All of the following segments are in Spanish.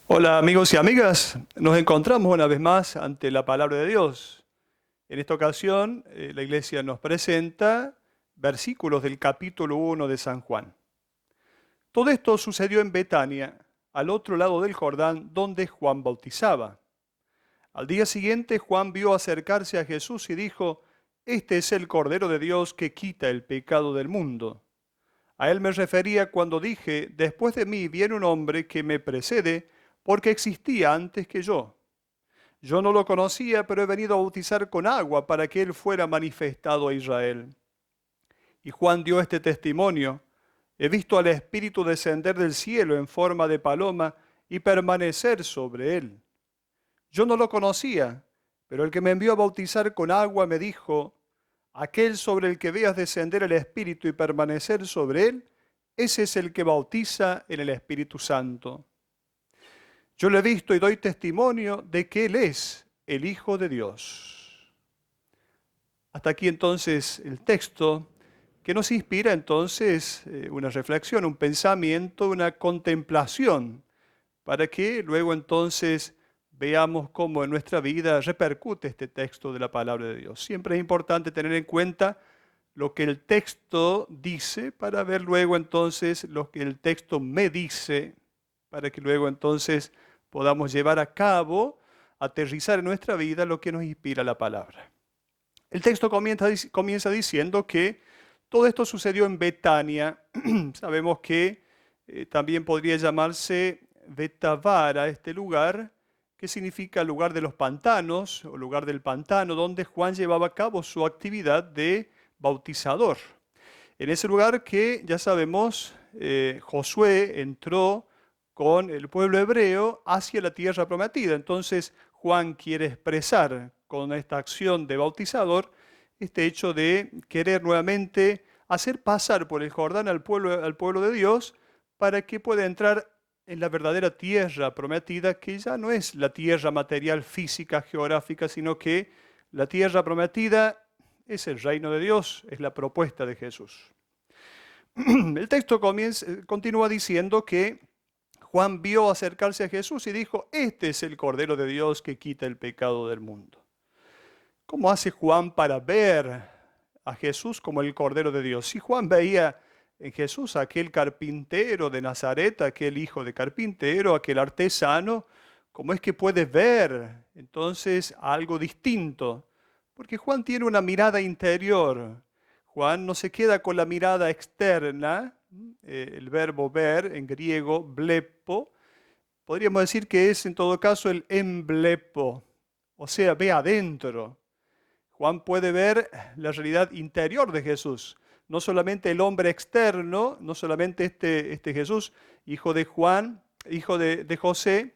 Hola amigos y amigas, nos encontramos una vez más ante la palabra de Dios. En esta ocasión, la iglesia nos presenta versículos del capítulo 1 de San Juan. Todo esto sucedió en Betania, al otro lado del Jordán, donde Juan bautizaba. Al día siguiente, Juan vio acercarse a Jesús y dijo: Este es el Cordero de Dios que quita el pecado del mundo. A él me refería cuando dije: Después de mí viene un hombre que me precede, porque existía antes que yo. Yo no lo conocía, pero he venido a bautizar con agua para que él fuera manifestado a Israel. Y Juan dio este testimonio: He visto al Espíritu descender del cielo en forma de paloma y permanecer sobre él. Yo no lo conocía, pero el que me envió a bautizar con agua me dijo: Aquel sobre el que veas descender el Espíritu y permanecer sobre él, ese es el que bautiza en el Espíritu Santo. Yo lo he visto y doy testimonio de que Él es el Hijo de Dios. Hasta aquí entonces el texto que nos inspira entonces una reflexión, un pensamiento, una contemplación, para que luego entonces veamos cómo en nuestra vida repercute este texto de la palabra de Dios. Siempre es importante tener en cuenta lo que el texto dice para ver luego entonces lo que el texto me dice, para que luego entonces podamos llevar a cabo, aterrizar en nuestra vida lo que nos inspira la palabra. El texto comienza diciendo que todo esto sucedió en Betania. Sabemos que también podría llamarse Betavara, este lugar, que significa lugar de los pantanos o lugar del pantano, donde Juan llevaba a cabo su actividad de bautizador. En ese lugar que ya sabemos, Josué entró con el pueblo hebreo hacia la tierra prometida. Entonces Juan quiere expresar con esta acción de bautizador este hecho de querer nuevamente hacer pasar por el Jordán al pueblo de Dios para que pueda entrar en la verdadera tierra prometida, que ya no es la tierra material, física, geográfica, sino que la tierra prometida es el reino de Dios, es la propuesta de Jesús. El texto continúa diciendo que Juan vio acercarse a Jesús y dijo: Este es el Cordero de Dios que quita el pecado del mundo. ¿Cómo hace Juan para ver a Jesús como el Cordero de Dios? Si Juan veía en Jesús aquel carpintero de Nazaret, aquel hijo de carpintero, aquel artesano, ¿cómo es que puede ver entonces algo distinto? Porque Juan tiene una mirada interior. Juan no se queda con la mirada externa, el verbo ver en griego, blepo, podríamos decir que es en todo caso el emblepo, o sea, ve adentro. Juan puede ver la realidad interior de Jesús, no solamente el hombre externo, no solamente este Jesús, hijo de Juan, hijo de José,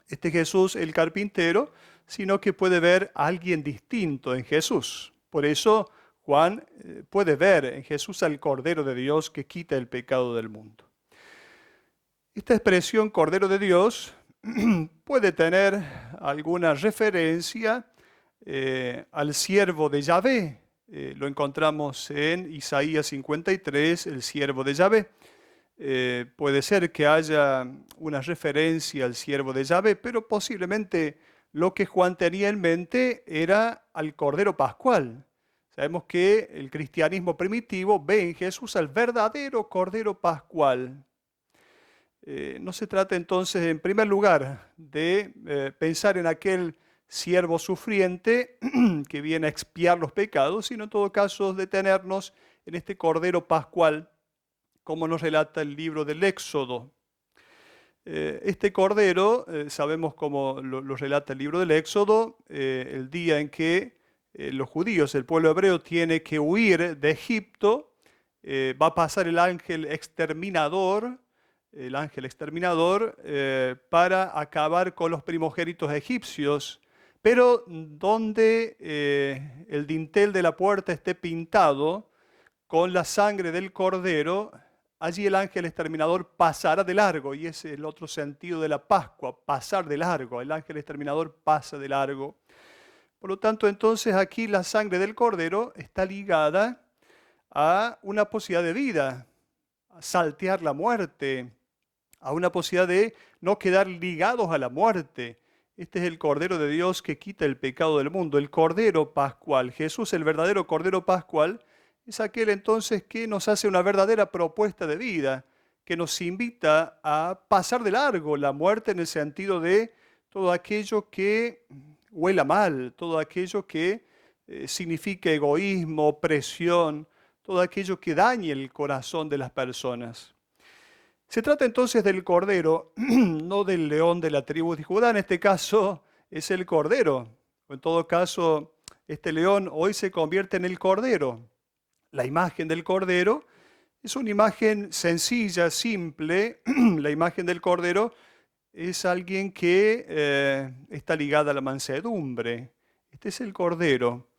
este Jesús el carpintero, sino que puede ver a alguien distinto en Jesús. Por eso Juan puede ver en Jesús al Cordero de Dios que quita el pecado del mundo. Esta expresión Cordero de Dios puede tener alguna referencia al siervo de Yahvé. Lo encontramos en Isaías 53, el siervo de Yahvé. Puede ser que haya una referencia al siervo de Yahvé, pero posiblemente lo que Juan tenía en mente era al Cordero Pascual. Sabemos que el cristianismo primitivo ve en Jesús al verdadero Cordero Pascual. No se trata entonces, en primer lugar, de pensar en aquel siervo sufriente que viene a expiar los pecados, sino en todo caso detenernos en este Cordero Pascual, como nos relata el libro del Éxodo. Este Cordero, sabemos cómo lo relata el libro del Éxodo, el día en que los judíos, el pueblo hebreo, tiene que huir de Egipto, va a pasar el ángel exterminador, para acabar con los primogénitos egipcios, pero donde el dintel de la puerta esté pintado con la sangre del cordero, allí el ángel exterminador pasará de largo, y ese es el otro sentido de la Pascua, pasar de largo. El ángel exterminador pasa de largo. Por lo tanto, entonces aquí la sangre del cordero está ligada a una posibilidad de vida, a saltear la muerte, a una posibilidad de no quedar ligados a la muerte. Este es el Cordero de Dios que quita el pecado del mundo, el Cordero Pascual. Jesús, el verdadero Cordero Pascual, es aquel entonces que nos hace una verdadera propuesta de vida, que nos invita a pasar de largo la muerte en el sentido de todo aquello que huela mal, todo aquello que significa egoísmo, opresión, todo aquello que dañe el corazón de las personas. Se trata entonces del cordero, no del león de la tribu de Judá. En este caso es el cordero. En todo caso, este león hoy se convierte en el cordero. La imagen del cordero es una imagen sencilla, simple. La imagen del cordero es alguien que está ligada a la mansedumbre. Este es el cordero.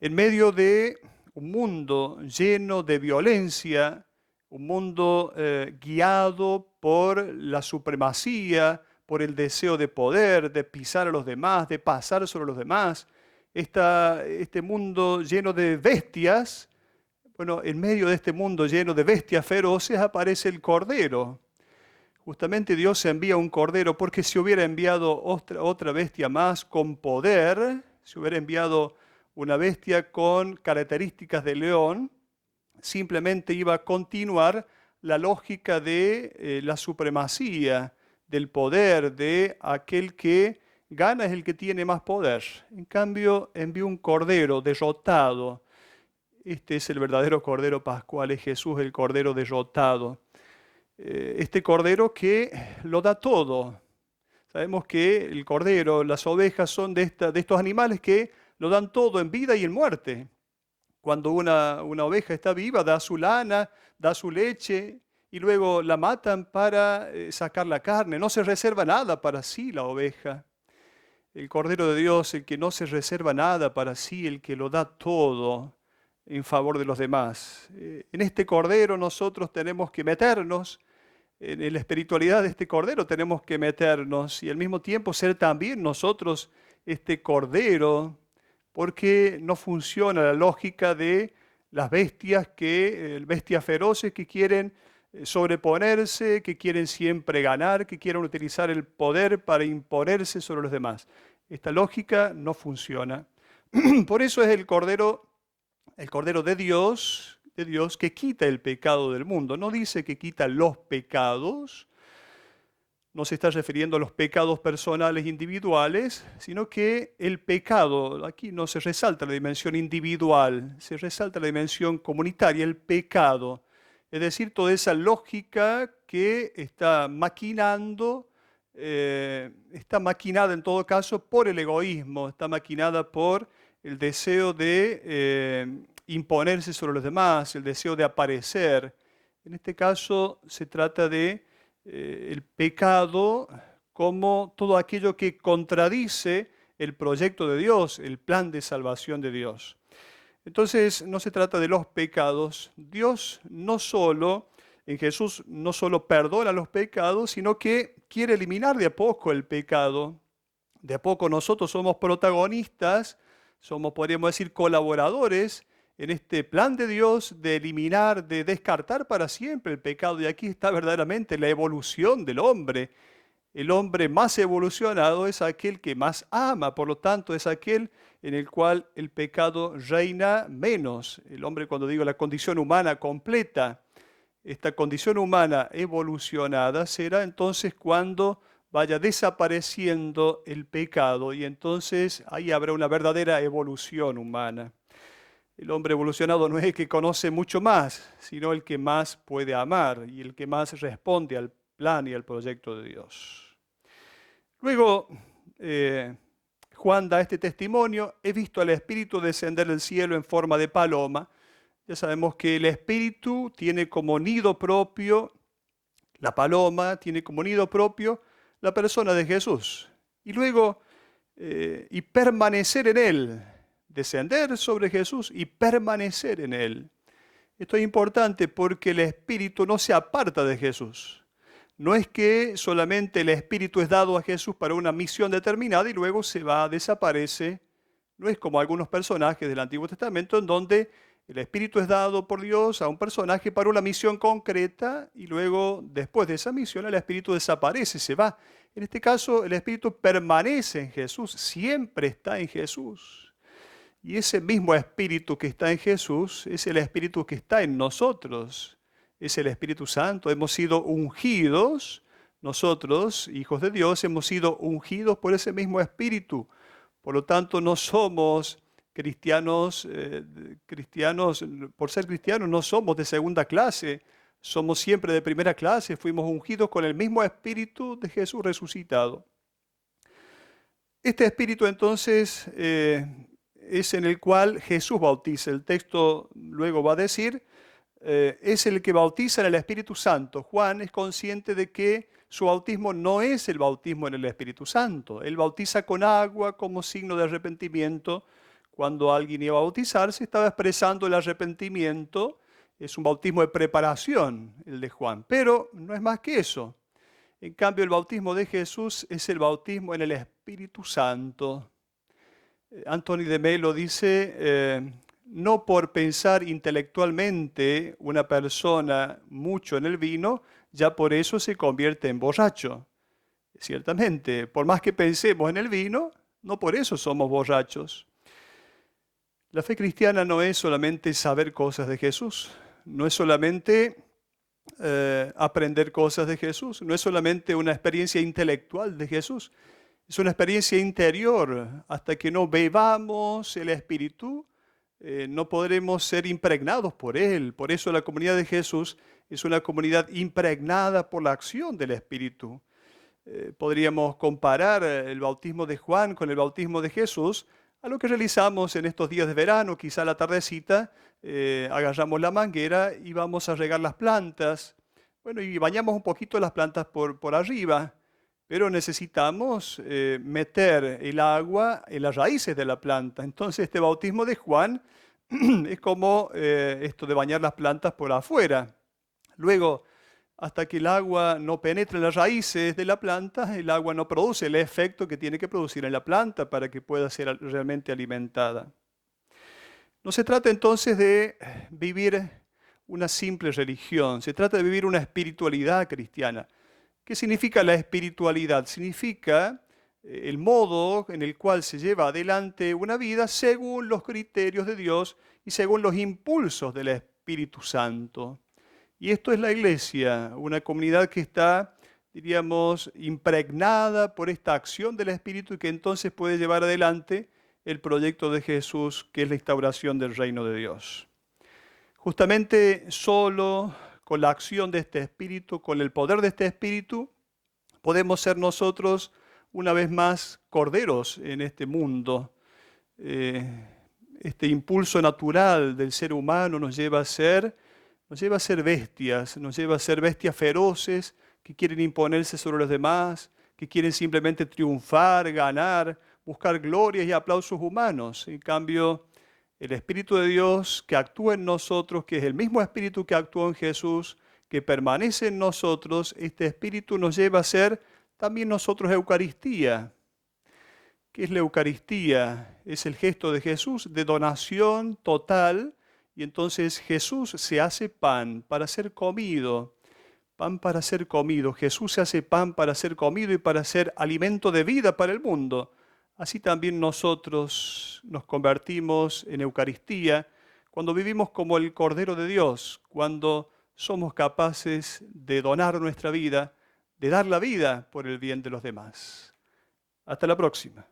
En medio de un mundo lleno de violencia, un mundo guiado por la supremacía, por el deseo de poder, de pisar a los demás, de pasar sobre los demás. Este mundo lleno de bestias, bueno, en medio de este mundo lleno de bestias feroces aparece el Cordero. Justamente Dios envía un Cordero porque si hubiera enviado otra bestia más con poder, si hubiera enviado una bestia con características de león, simplemente iba a continuar la lógica de la supremacía, del poder, de aquel que gana es el que tiene más poder. En cambio, envió un cordero derrotado. Este es el verdadero cordero pascual, es Jesús el cordero derrotado. Este cordero que lo da todo. Sabemos que el cordero, las ovejas son de estos animales que lo dan todo en vida y en muerte. Cuando una oveja está viva, da su lana, da su leche y luego la matan para sacar la carne. No se reserva nada para sí la oveja. El Cordero de Dios, el que no se reserva nada para sí, el que lo da todo en favor de los demás. En este Cordero nosotros tenemos que meternos, en la espiritualidad de este Cordero tenemos que meternos y al mismo tiempo ser también nosotros este Cordero, porque no funciona la lógica de las bestias, bestias feroces que quieren sobreponerse, que quieren siempre ganar, que quieren utilizar el poder para imponerse sobre los demás. Esta lógica no funciona. Por eso es el Cordero de Dios que quita el pecado del mundo. No dice que quita los pecados, no se está refiriendo a los pecados personales individuales, sino que el pecado, aquí no se resalta la dimensión individual, se resalta la dimensión comunitaria, el pecado. Es decir, toda esa lógica que está maquinando, está maquinada en todo caso por el egoísmo, está maquinada por el deseo de imponerse sobre los demás, el deseo de aparecer. En este caso se trata de el pecado como todo aquello que contradice el proyecto de Dios, el plan de salvación de Dios. Entonces no se trata de los pecados. Dios en Jesús no solo perdona los pecados, sino que quiere eliminar de a poco el pecado. De a poco nosotros somos protagonistas, podríamos decir, colaboradores en este plan de Dios de eliminar, de descartar para siempre el pecado. Y aquí está verdaderamente la evolución del hombre. El hombre más evolucionado es aquel que más ama, por lo tanto es aquel en el cual el pecado reina menos. El hombre, cuando digo la condición humana completa, esta condición humana evolucionada será entonces cuando vaya desapareciendo el pecado y entonces ahí habrá una verdadera evolución humana. El hombre evolucionado no es el que conoce mucho más, sino el que más puede amar y el que más responde al plan y al proyecto de Dios. Luego, Juan da este testimonio: he visto al Espíritu descender del cielo en forma de paloma. Ya sabemos que el Espíritu tiene como nido propio, la paloma tiene como nido propio la persona de Jesús. Y luego, y permanecer en Él. Descender sobre Jesús y permanecer en Él. Esto es importante porque el Espíritu no se aparta de Jesús. No es que solamente el Espíritu es dado a Jesús para una misión determinada y luego se va, desaparece. No es como algunos personajes del Antiguo Testamento en donde El Espíritu es dado por Dios a un personaje para una misión concreta y luego, después de esa misión, el Espíritu desaparece, se va. En este caso, el Espíritu permanece en Jesús, siempre está en Jesús. Y ese mismo Espíritu que está en Jesús es el Espíritu que está en nosotros. Es el Espíritu Santo. Hemos sido ungidos, nosotros, hijos de Dios, hemos sido ungidos por ese mismo Espíritu. Por lo tanto, no somos cristianos, por ser cristianos no somos de segunda clase, somos siempre de primera clase, fuimos ungidos con el mismo Espíritu de Jesús resucitado. Este Espíritu entonces es en el cual Jesús bautiza. El texto luego va a decir, es el que bautiza en el Espíritu Santo. Juan es consciente de que su bautismo no es el bautismo en el Espíritu Santo. Él bautiza con agua como signo de arrepentimiento. Cuando alguien iba a bautizarse, estaba expresando el arrepentimiento. Es un bautismo de preparación, el de Juan. Pero no es más que eso. En cambio, el bautismo de Jesús es el bautismo en el Espíritu Santo. Anthony de Melo dice, no por pensar intelectualmente una persona mucho en el vino, ya por eso se convierte en borracho. Ciertamente, por más que pensemos en el vino, no por eso somos borrachos. La fe cristiana no es solamente saber cosas de Jesús, no es solamente aprender cosas de Jesús, no es solamente una experiencia intelectual de Jesús, es una experiencia interior. Hasta que no bebamos el Espíritu, no podremos ser impregnados por Él. Por eso la comunidad de Jesús es una comunidad impregnada por la acción del Espíritu. Podríamos comparar el bautismo de Juan con el bautismo de Jesús a lo que realizamos en estos días de verano. Quizá a la tardecita agarramos la manguera y vamos a regar las plantas. Bueno, y bañamos un poquito las plantas por arriba, pero necesitamos meter el agua en las raíces de la planta. Entonces este bautismo de Juan es como esto de bañar las plantas por afuera. Luego, hasta que el agua no penetre en las raíces de la planta, el agua no produce el efecto que tiene que producir en la planta para que pueda ser realmente alimentada. No se trata entonces de vivir una simple religión, se trata de vivir una espiritualidad cristiana. ¿Qué significa la espiritualidad? Significa el modo en el cual se lleva adelante una vida según los criterios de Dios y según los impulsos del Espíritu Santo. Y esto es la iglesia, una comunidad que está, diríamos, impregnada por esta acción del Espíritu y que entonces puede llevar adelante el proyecto de Jesús, que es la instauración del reino de Dios. Justamente solo con la acción de este Espíritu, con el poder de este Espíritu, podemos ser nosotros una vez más corderos en este mundo. Este impulso natural del ser humano nos lleva a ser bestias, nos lleva a ser bestias feroces que quieren imponerse sobre los demás, que quieren simplemente triunfar, ganar, buscar glorias y aplausos humanos. En cambio, el Espíritu de Dios que actúa en nosotros, que es el mismo Espíritu que actuó en Jesús, que permanece en nosotros, este Espíritu nos lleva a ser también nosotros Eucaristía. ¿Qué es la Eucaristía? Es el gesto de Jesús de donación total. Y entonces Jesús se hace pan para ser comido, pan para ser comido. Jesús se hace pan para ser comido y para ser alimento de vida para el mundo. Así también nosotros nos convertimos en Eucaristía cuando vivimos como el Cordero de Dios, cuando somos capaces de donar nuestra vida, de dar la vida por el bien de los demás. Hasta la próxima.